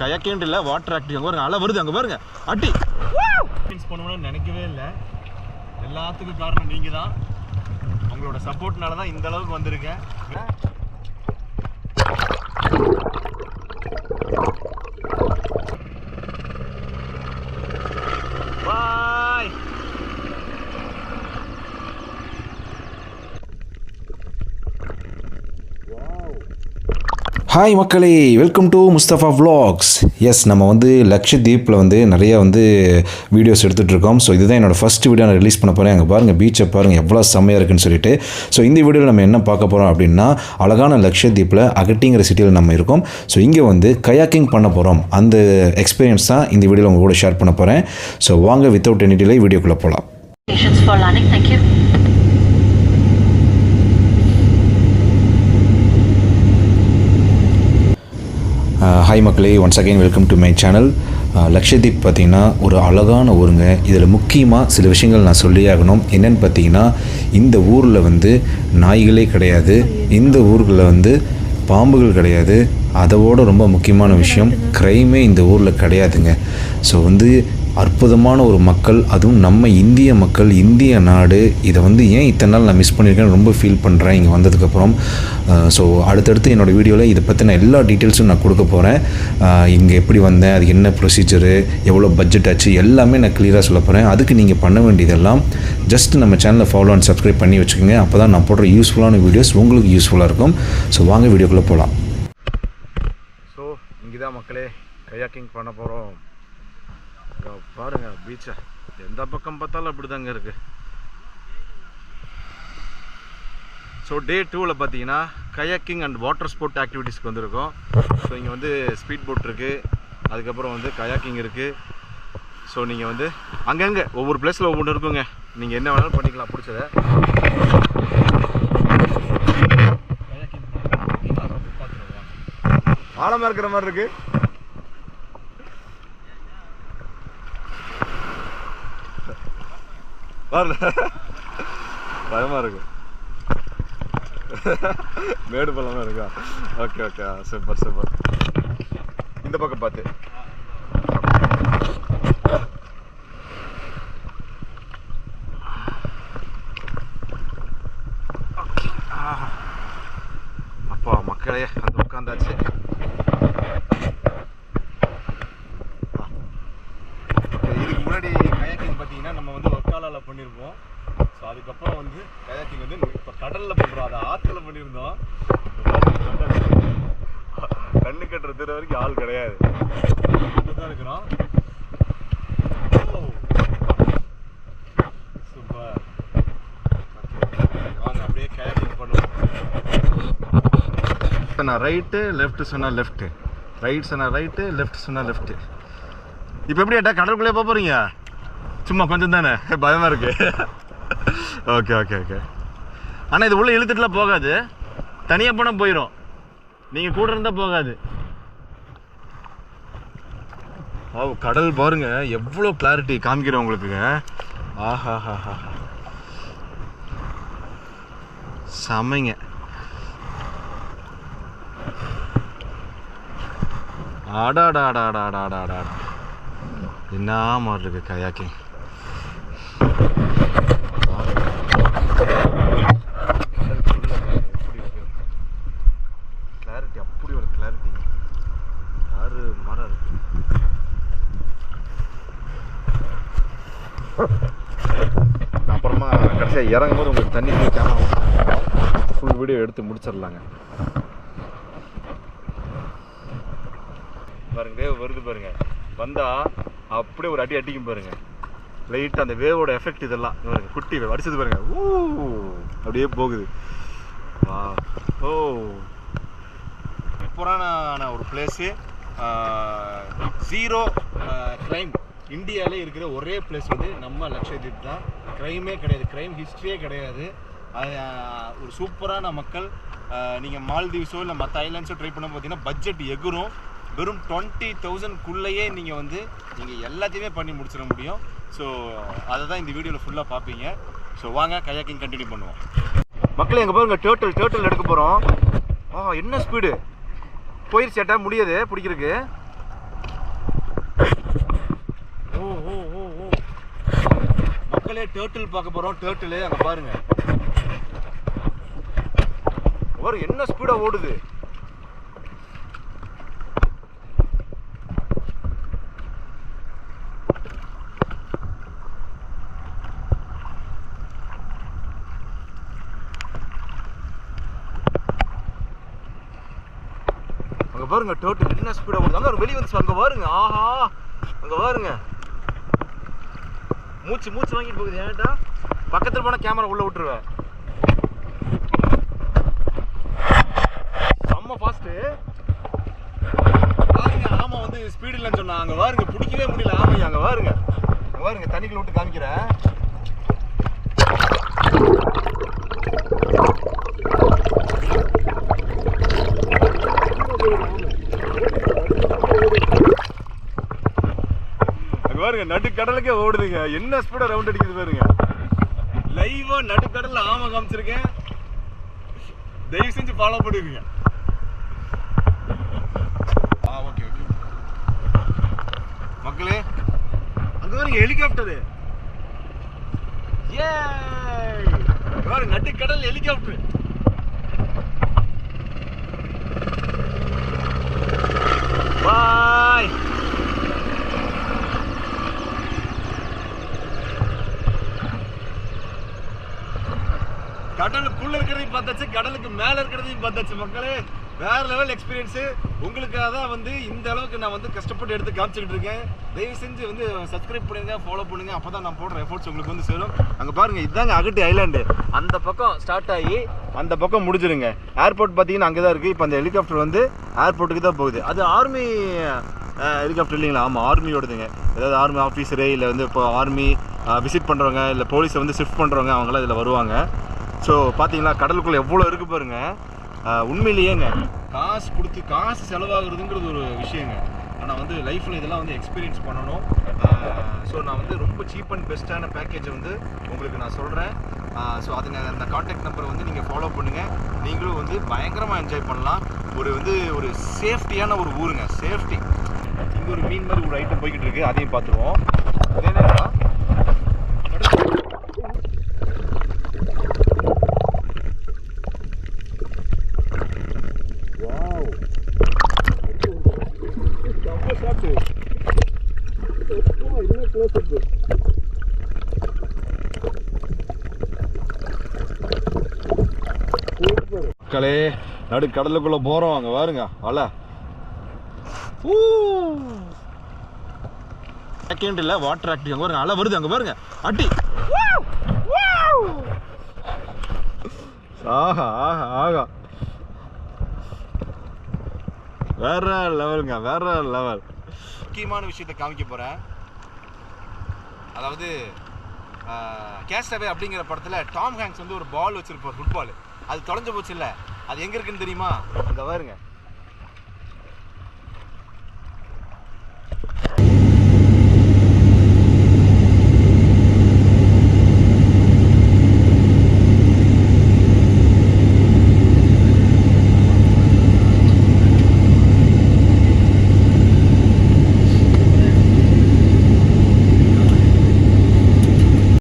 Kayaking இல்லை water acting. அங்கே பாருங்க, அலை வருது அங்கே பாருங்க, அட்டி பண்ணணும்னு நினைக்கவே இல்லை. எல்லாத்துக்கும் காரணம் நீங்கள் தான். உங்களோட சப்போர்ட்னால தான் இந்த அளவுக்கு வந்திருக்கேன். பாய். ஹாய் மக்களே, welcome to Mustafa vlogs. Yes, நம்ம வந்து லக்ஷதீப்பில் வந்து நிறையா வீடியோஸ் எடுத்துகிட்ருக்கோம். ஸோ இதுதான் என்னோடய ஃபஸ்ட் வீடியோ நான் ரிலீஸ் பண்ண போகிறேன். அங்கே பாருங்கள், பீச்சை பாருங்கள் எவ்வளோ செம்மையாக இருக்குன்னு சொல்லிட்டு. ஸோ இந்த வீடியோவில் நம்ம என்ன பார்க்க போகிறோம் அப்படின்னா, அழகான லக்ஷதீப்பில் அகட்டிங்கிற சிட்டியில் நம்ம இருக்கோம். ஸோ இங்கே வந்து கயாக்கிங் பண்ண போகிறோம். அந்த எக்ஸ்பீரியன்ஸ் தான் இந்த வீடியோவில் உங்கள் கூட ஷேர் பண்ண போகிறேன். ஸோ வாங்க, வித்தவுட் எனி டிலே வீடியோக்குள்ளே போகலாம். ஹாய் மக்களே, once again welcome to my channel. Lakshadweep பார்த்திங்கன்னா ஒரு அழகான ஊருங்க. இதில் முக்கியமாக சில விஷயங்கள் நான் சொல்லி ஆகணும். என்னென்னு பார்த்தீங்கன்னா, இந்த ஊரில் வந்து நாய்களே கிடையாது, இந்த ஊர்களில் வந்து பாம்புகள் கிடையாது. அதோட ரொம்ப முக்கியமான விஷயம், க்ரைமே இந்த ஊரில் கிடையாதுங்க. ஸோ வந்து அற்புதமான ஒரு மக்கள், அதுவும் நம்ம இந்திய மக்கள், இந்திய நாடு. இதை வந்து ஏன் இத்தனை நாள் நான் மிஸ் பண்ணியிருக்கேன்னு ரொம்ப ஃபீல் பண்ணுறேன் இங்கே வந்ததுக்கப்புறம். ஸோ அடுத்தடுத்து என்னோடய வீடியோவில் இதை பற்றின எல்லா டீட்டெயில்ஸும் நான் கொடுக்க போகிறேன். இங்கே எப்படி வந்தேன், அது என்ன ப்ரொசீஜரு, எவ்வளோ பட்ஜெட் ஆச்சு, எல்லாமே நான் கிளியராக சொல்ல போகிறேன். அதுக்கு நீங்கள் பண்ண வேண்டியதெல்லாம் ஜஸ்ட் நம்ம சேனலை ஃபாலோ அண்ட் சப்ஸ்கிரைப் பண்ணி வச்சுக்கோங்க. அப்போ தான் நான் போடுற யூஸ்ஃபுல்லான வீடியோஸ் உங்களுக்கு யூஸ்ஃபுல்லாக இருக்கும். ஸோ வாங்க வீடியோக்குள்ளே போகலாம். ஸோ இங்கே தான் மக்களே கயாக்கிங் பண்ண போகிறோம். பாருங்க பீச்சை, எந்த பக்கம் பார்த்தாலும் அப்படி தாங்க இருக்குது. ஸோ டே 2வில் பார்த்தீங்கன்னா கயாக்கிங் அண்ட் வாட்டர் ஸ்போர்ட் ஆக்டிவிட்டீஸ்க்கு வந்திருக்கோம். ஸோ இங்கே வந்து ஸ்பீட் போட் இருக்குது, அதுக்கப்புறம் வந்து கயாக்கிங் இருக்குது. ஸோ நீங்கள் வந்து அங்கங்கே ஒவ்வொரு பிளேஸில் ஒவ்வொன்று இருக்குங்க, நீங்கள் என்ன வேணாலும் பண்ணிக்கலாம் பிடிச்சதை. ஆழமாக இருக்கிற மாதிரி இருக்குது. பயமா இருக்கு, மேடு பள்ளமா இருக்கா? Okay okay, super super. இந்த பக்கம் பார்த்து அப்பா மக்களே அந்த உட்காந்தாச்சு. இதுக்கு முன்னாடி கயாக்கிங் பார்த்தீங்கன்னா நம்ம வந்து ஒக்காலாவில் பண்ணியிருப்போம். ஸோ அதுக்கப்புறம் வந்து கயாக்கிங் வந்து இப்போ கடலில் பண்ணுறோம், அதை ஆற்றுல பண்ணியிருந்தோம். கண்ணு கட்டுற திற வரைக்கும் ஆள் கிடையாது, தான் இருக்கிறோம். சூப்பர். வாங்க அப்படியே கயாக்கிங் பண்ணுவோம். நான் ரைட்டு, லெஃப்ட்டு சொன்னால் லெஃப்ட்டு, ரைட் சொன்னால் ரைட்டு, லெஃப்ட் சொன்னால் லெஃப்ட்டு. இப்போ எப்படி ஏட்டா கடலுக்குள்ளே போக போகிறீங்க? சும்மா கொஞ்சம் தானே, பயமாக இருக்கு. Okay okay okay. ஆனால் இது உள்ளே இழுத்துட்டுலாம் போகாது, தனியாக போனால் போயிடும், நீங்கள் கூட இருந்தால் போகாது. ஓ கடல் பாருங்க எவ்வளோ கிளாரிட்டி காமிக்கிறேன் உங்களுக்குங்க. ஆஹா ஹா ஹா, செமைங்க. ஆடாடாடாடாடாடாடா, என்ன மாதிரி இருக்கு கயாக்கிங். கிளாரிட்டி அப்படி ஒரு கிளாரிட்டி, ஆறு மரம் இருக்கு. அப்புறமா கடைசியாக இறங்கும் போது உங்களுக்கு தண்ணி கேமரா ஃபுல் வீடியோ எடுத்து முடிச்சிடலாங்க. பாருங்க வேவ் வருது பாருங்க, வந்தா அப்படியே ஒரு அடி அடிக்கும் பாருங்க. லைட்டாக அந்த வேவோட எஃபெக்ட் இதெல்லாம் பாருங்க, குட்டி வேவ் அடிச்சது பாருங்க, ஊ அப்படியே போகுது. ஓ சூப்பரான ஒரு பிளேஸு. ஜீரோ க்ரைம் இந்தியாவிலே இருக்கிற ஒரே பிளேஸ் வந்து நம்ம லக்ஷதீப் தான். க்ரைமே கிடையாது, க்ரைம் ஹிஸ்ட்ரியே கிடையாது. அது ஒரு சூப்பரான மக்கள். நீங்கள் மால்தீவ்ஸோ இல்லை மற்ற ஐலாண்ட்ஸோ ட்ரை பண்ண பார்த்தீங்கன்னா பட்ஜெட் எகுரும். வெறும் 20,000க்குள்ளேயே நீங்கள் எல்லாத்தையுமே பண்ணி முடிச்சிட முடியும். ஸோ அதை தான் இந்த வீடியோவில் ஃபுல்லாக பார்ப்பீங்க. ஸோ வாங்க கயாக்கிங் கண்டினியூ பண்ணுவோம். மக்களே எங்கே பாருங்க, டேர்ட்டில் எடுக்க போகிறோம். என்ன ஸ்பீடு போயிடுச்சு, சேட்டா முடியாது பிடிக்கிறதுக்கு. ஓ ஓ ஓ ஓ மக்களே, டேர்ட்டில் பார்க்க போறோம். டேர்ட்டில் அங்க பாருங்க, ஒரு என்ன ஸ்பீடா ஓடுது. அங்க பாருங்க டேர்ட்டில் என்ன ஸ்பீடா ஓடுது. அங்க ஒரு வெளிய வந்து அங்க பாருங்க. ஆஹா, அங்க பாருங்க, மூச்சு வாங்கிட்டு போகுது. ஏன்டா பக்கத்துல போனா கேமரா உள்ள விட்டுருவேன். செம்ம ஃபாஸ்ட் பாருங்க. ஆமா வந்து ஸ்பீடு இல்லைன்னு சொன்னா, அங்க பாருங்க பிடிக்கவே முடியல. ஆமா அங்க பாருங்க, அங்க பாருங்க தண்ணிக்குள்ள விட்டு காமிக்கிறேன். பாருங்க நடுக்கடலுக்கே ஓடுதுங்க. என்ன ஸ்பீடா ரவுண்ட் அடிக்குது பாருங்க. லைவா நடுக்கடல்ல ஆமை காமிச்சிருக்கேன். தயவு செஞ்சு ஃபாலோ பண்ணிருக்கீங்க. ஓகே ஓகே மக்களே, அங்க பாருங்க ஹெலிகாப்டரு. ஏ பாருங்க நடுக்கடல் ஹெலிகாப்டர். பாய். கடலுக்குள்ள இருக்கிறதையும் பார்த்தாச்சு, கடலுக்கு மேல இருக்கிறதையும் பார்த்தாச்சு மக்களே. வேற லெவல் எக்ஸ்பீரியன்ஸ். உங்களுக்காக தான் வந்து இந்த அளவுக்கு நான் வந்து கஷ்டப்பட்டு எடுத்து காமிச்சுக்கிட்டு இருக்கேன். தயவு செஞ்சு வந்து சப்ஸ்கிரைப் பண்ணுங்க, ஃபாலோ பண்ணுங்க. அப்பதான் நான் போடுற எஃபோர்ட்ஸ் உங்களுக்கு வந்து சேரும். அங்க பாருங்க, இதாங்க அகட்டி ஐலாண்டு. அந்த பக்கம் ஸ்டார்ட் ஆகி அந்த பக்கம் முடிஞ்சிருங்க. ஏர்போர்ட் பார்த்தீங்கன்னா அங்கே தான் இருக்கு. இப்போ அந்த ஹெலிகாப்டர் வந்து ஏர்போர்ட்டுக்கு தான் போகுது. அது ஆர்மி ஹெலிகாப்டர் இல்லைங்களா? ஆமாம், ஆர்மியோடதுங்க. ஏதாவது ஆர்மி ஆஃபீஸரு இல்லை வந்து இப்போ ஆர்மி விசிட் பண்ணுறவங்க இல்லை போலீஸை வந்து ஷிஃப்ட் பண்ணுறவங்க அவங்களாம் இதில் வருவாங்க. ஸோ பார்த்தீங்களா கடலுக்குள்ளே எவ்வளோ இருக்குது பாருங்க. உண்மையிலேயேங்க காசு கொடுத்து காசு செலவாகுறதுங்கிறது ஒரு விஷயங்க. ஆனால் வந்து லைஃப்பில் இதெல்லாம் வந்து எக்ஸ்பீரியன்ஸ் பண்ணணும். ஸோ நான் வந்து ரொம்ப சீப் அண்ட் பெஸ்ட்டான பேக்கேஜை வந்து உங்களுக்கு நான் சொல்கிறேன். ஸோ அதுங்க அந்த கான்டாக்ட் நம்பரை வந்து நீங்கள் ஃபாலோ பண்ணுங்கள். நீங்களும் வந்து பயங்கரமாக என்ஜாய் பண்ணலாம். ஒரு சேஃப்டியான ஒரு ஊருங்க. சேஃப்டி. இங்கே ஒரு மீன் மாதிரி ஒரு ஐட்டம் போய்கிட்டு இருக்குது, அதையும் பார்த்துருவோம். அது என்னன்னா மக்களே, நடு கடலுக்குள்ள போறோம். அங்க பாருங்க அலை. செகண்ட் இல்ல வாட்டர் ஆக்டிவ். அங்க பாருங்க அலை வருது. அங்க பாருங்க அட்டி. ஆஹா ஆஹா ஆகா, வேற லெவலுங்க, வேற லெவல். முக்கியமான விஷயத்தை காமிக்க போறேன். அதாவது கேஸ்டவே அப்படிங்கிற படத்துல டாம் ஹேங்க்ஸ் வந்து ஒரு பால் வச்சிருப்பார், ஃபுட்பால். அது தொலைஞ்சு போச்சு இல்ல, அது எங்க இருக்குன்னு தெரியுமா? அங்க பாருங்க.